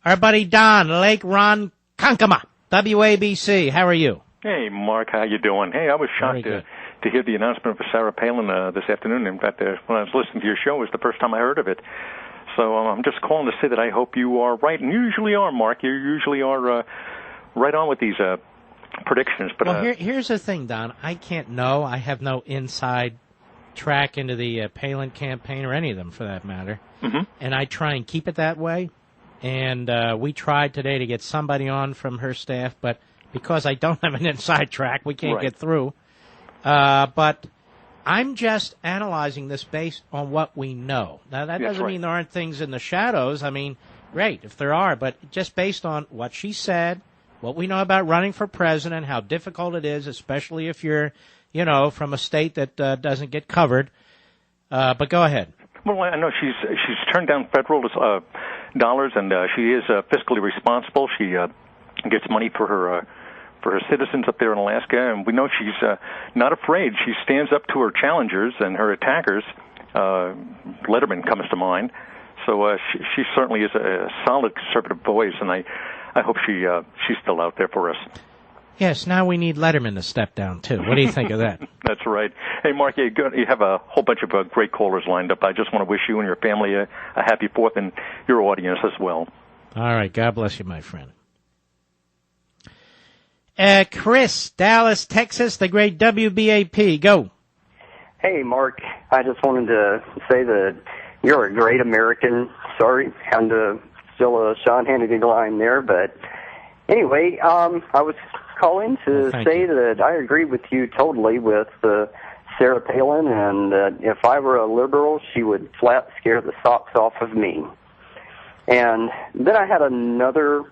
Our buddy Don, Lake Ronkonkoma, WABC. How are you? Hey, Mark, how you doing? Hey, I was shocked to hear the announcement for Sarah Palin this afternoon. In fact, when I was listening to your show, it was the first time I heard of it. So I'm just calling to say that I hope you are right, and you usually are, Mark. You usually are right on with these predictions. But well, here's the thing, Don. I can't know. I have no inside track into the Palin campaign or any of them, for that matter. Mm-hmm. And I try and keep it that way. And we tried today to get somebody on from her staff, but because I don't have an inside track, we can't get through. But I'm just analyzing this based on what we know. Now, that doesn't mean there aren't things in the shadows. I mean, great if there are, but just based on what she said, what we know about running for president, how difficult it is, especially if you're, from a state that doesn't get covered. But go ahead. Well, I know she's turned down federal dollars, and she is fiscally responsible. She gets money for her citizens up there in Alaska, and we know she's not afraid. She stands up to her challengers and her attackers. Letterman comes to mind. So she certainly is a solid conservative voice, and I hope she's still out there for us. Yes, now we need Letterman to step down, too. What do you think of that? That's right. Hey, Mark, you have a whole bunch of great callers lined up. I just want to wish you and your family a happy 4th and your audience as well. All right. God bless you, my friend. Chris, Dallas, Texas, the great WBAP. Go. Hey, Mark. I just wanted to say that you're a great American. Sorry, having to steal a Sean Hannity line there, but anyway, I was calling to say that I agree with you totally with Sarah Palin, and that if I were a liberal, she would flat scare the socks off of me. And then I had another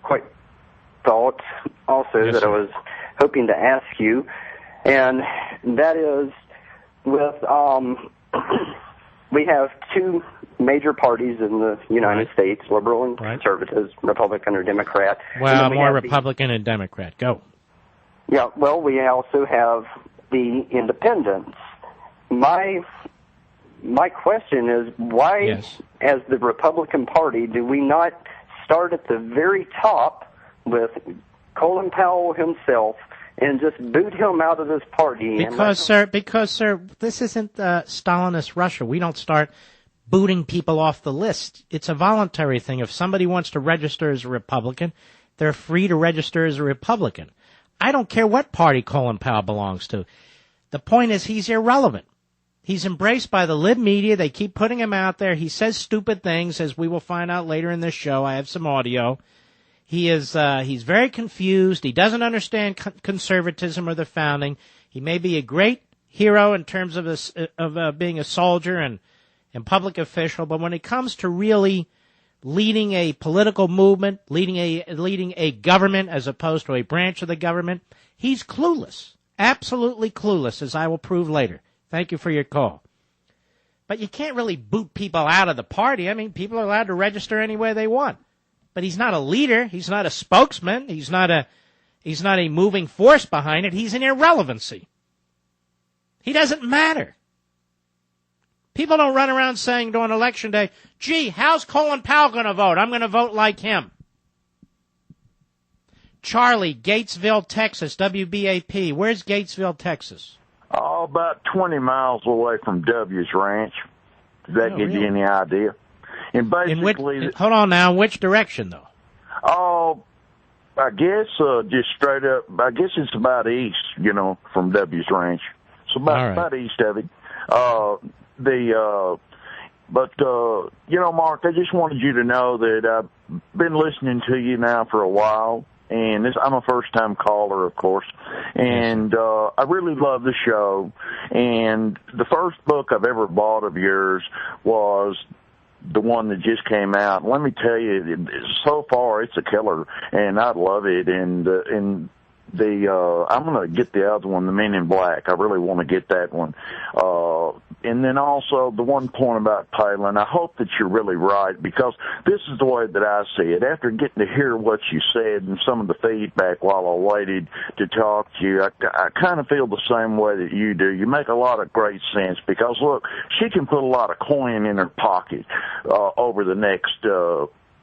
quick thought also that I was hoping to ask you, and that is with we have two major parties in the United States, liberal and conservatives, Republican or Democrat. Well, more Republican and Democrat. Go. Yeah, well, we also have the independents. My question is, why, as the Republican Party, do we not start at the very top with Colin Powell himself and just boot him out of this party? Because, sir, this isn't Stalinist Russia. We don't start booting people off the list. It's a voluntary thing. If somebody wants to register as a Republican, they're free to register as a Republican. I don't care what party Colin Powell belongs to. The point is he's irrelevant. He's embraced by the lib media. They keep putting him out there. He says stupid things, as we will find out later in this show. I have some audio. He's very confused. He doesn't understand conservatism or the founding. He may be a great hero in terms of being a soldier and public official, but when it comes to really leading a political movement, leading a government as opposed to a branch of the government, he's clueless, absolutely clueless, as I will prove later. Thank you for your call. But you can't really boot people out of the party. I mean, people are allowed to register any way they want. But he's not a leader. He's not a spokesman. He's not a moving force behind it. He's an irrelevancy. He doesn't matter. People don't run around saying during Election Day, gee, how's Colin Powell going to vote? I'm going to vote like him. Charlie, Gatesville, Texas, WBAP. Where's Gatesville, Texas? Oh, about 20 miles away from W's Ranch. Does that give you any idea? And basically, hold on now. Which direction, though? Oh, I guess just straight up. I guess it's about east, from W's Ranch. So about east of it. Mark, I just wanted you to know that I've been listening to you now for a while, and I'm a first-time caller, of course, and I really love the show. And the first book I've ever bought of yours was the one that just came out. Let me tell you, so far it's a killer, and I love it. And I'm going to get the other one, the Men in Black. I really want to get that one. And then also the one point about Palin, I hope that you're really right, because this is the way that I see it. After getting to hear what you said and some of the feedback while I waited to talk to you, I kind of feel the same way that you do. You make a lot of great sense, because, look, she can put a lot of coin in her pocket over the next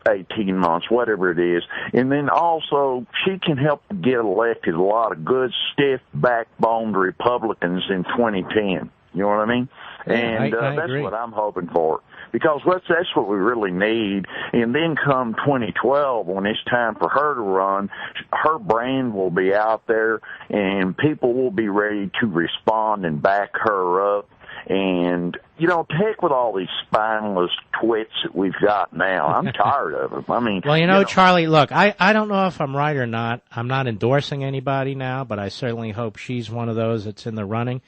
18 months, whatever it is. And then also, she can help get elected a lot of good, stiff, backboned Republicans in 2010. You know what I mean? Yeah, and I that's agree. what I'm hoping for. Because that's what we really need. And then come 2012, when it's time for her to run, her brand will be out there, and people will be ready to respond and back her up. And, you know, heck with all these spineless twits that we've got now. I'm tired of them. I mean, well, you know, Charlie, look, I don't know if I'm right or not. I'm not endorsing anybody now, but I certainly hope she's one of those that's in the running.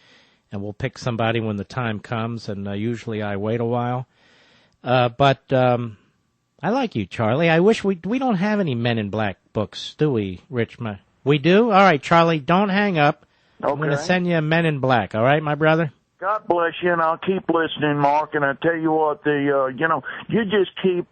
And we'll pick somebody when the time comes, and usually I wait a while. But I like you, Charlie. I wish we don't have any Men in Black books, do we, Rich? We do? All right, Charlie, don't hang up. Okay. I'm going to send you a Men in Black, all right, my brother? God bless you, and I'll keep listening, Mark. And I tell you what, you just keep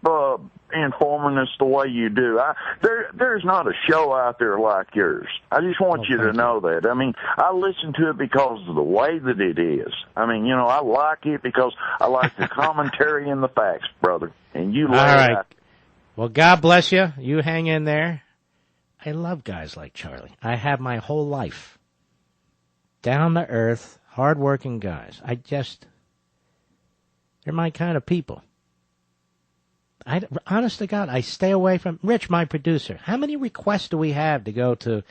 informing us the way you do. There's not a show out there like yours. I just want you to know that. I mean, I listen to it because of the way that it is. I mean, you know, I like it because I like the commentary and the facts, brother. And you lay it out. Well, God bless you. You hang in there. I love guys like Charlie. I have my whole life. Down to earth, hard-working guys. They're my kind of people. Honest to God, I stay away from... Rich, my producer, how many requests do we have to go to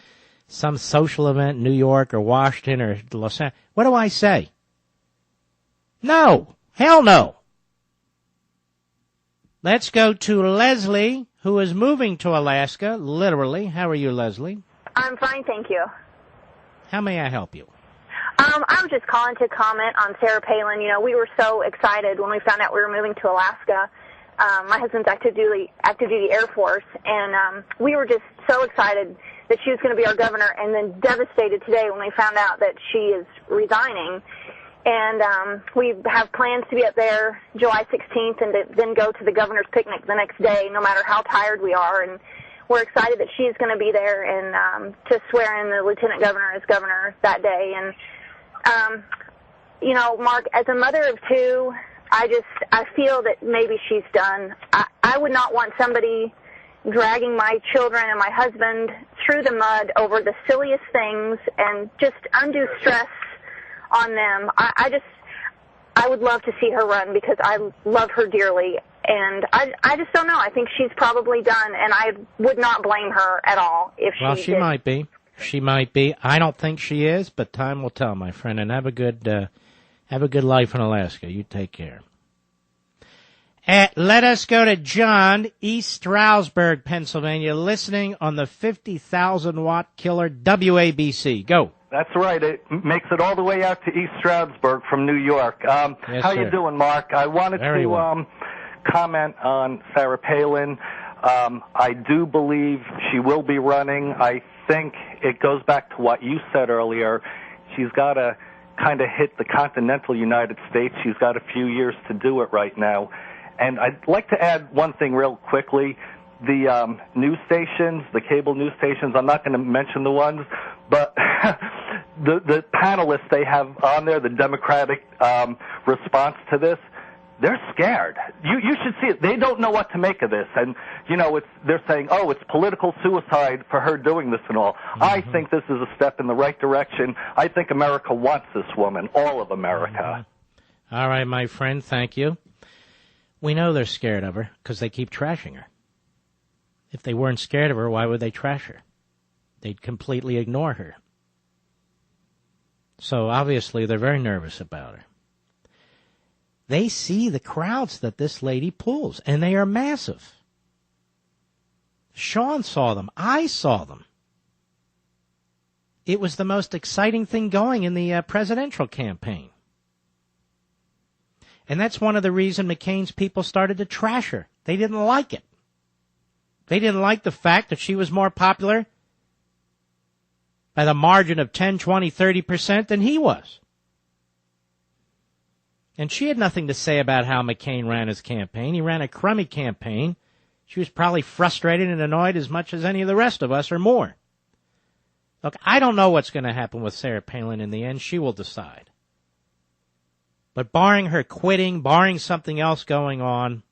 some social event in New York or Washington or Los Angeles? What do I say? No. Hell no. Let's go to Leslie, who is moving to Alaska, literally. How are you, Leslie? I'm fine, thank you. How may I help you? I was just calling to comment on Sarah Palin. You know, we were so excited when we found out we were moving to Alaska. My husband's active duty Air Force, and we were just so excited that she was going to be our governor, and then devastated today when we found out that she is resigning. And we have plans to be up there July 16th and to then go to the governor's picnic the next day, no matter how tired we are. And we're excited that she's going to be there and to swear in the lieutenant governor as governor that day. And, you know, Mark, as a mother of two, I feel that maybe she's done. I would not want somebody dragging my children and my husband through the mud over the silliest things and just undue stress on them. I would love to see her run because I love her dearly. And I just don't know. I think she's probably done, and I would not blame her at all if she Well, she did. might be. She might be. I don't think she is, but time will tell, my friend. And have a good life in Alaska. You take care. Let us go to John, East Stroudsburg, Pennsylvania, listening on the 50,000-watt killer WABC. Go. That's right. It makes it all the way out to East Stroudsburg from New York. Yes, how sir. you doing, Mark? I wanted Very to well. comment on Sarah Palin. I do believe she will be running. I think it goes back to what you said earlier. She's got to kind of hit the continental United States. She's got a few years to do it right now. And I'd like to add one thing real quickly. The news stations, the cable news stations, I'm not going to mention the ones, but the panelists they have on there, the Democratic response to this, they're scared. You should see it. They don't know what to make of this. And, you know, they're saying, oh, it's political suicide for her doing this and all. Mm-hmm. I think this is a step in the right direction. I think America wants this woman, all of America. Mm-hmm. All right, my friend, thank you. We know they're scared of her because they keep trashing her. If they weren't scared of her, why would they trash her? They'd completely ignore her. So obviously they're very nervous about her. They see the crowds that this lady pulls, and they are massive. Sean saw them. I saw them. It was the most exciting thing going in the presidential campaign. And that's one of the reasons McCain's people started to trash her. They didn't like it. They didn't like the fact that she was more popular by the margin of 10, 20, 30% than he was. And she had nothing to say about how McCain ran his campaign. He ran a crummy campaign. She was probably frustrated and annoyed as much as any of the rest of us or more. Look, I don't know what's going to happen with Sarah Palin in the end. She will decide. But barring her quitting, barring something else going on,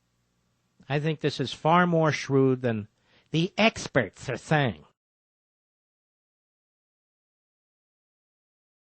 I think this is far more shrewd than the experts are saying.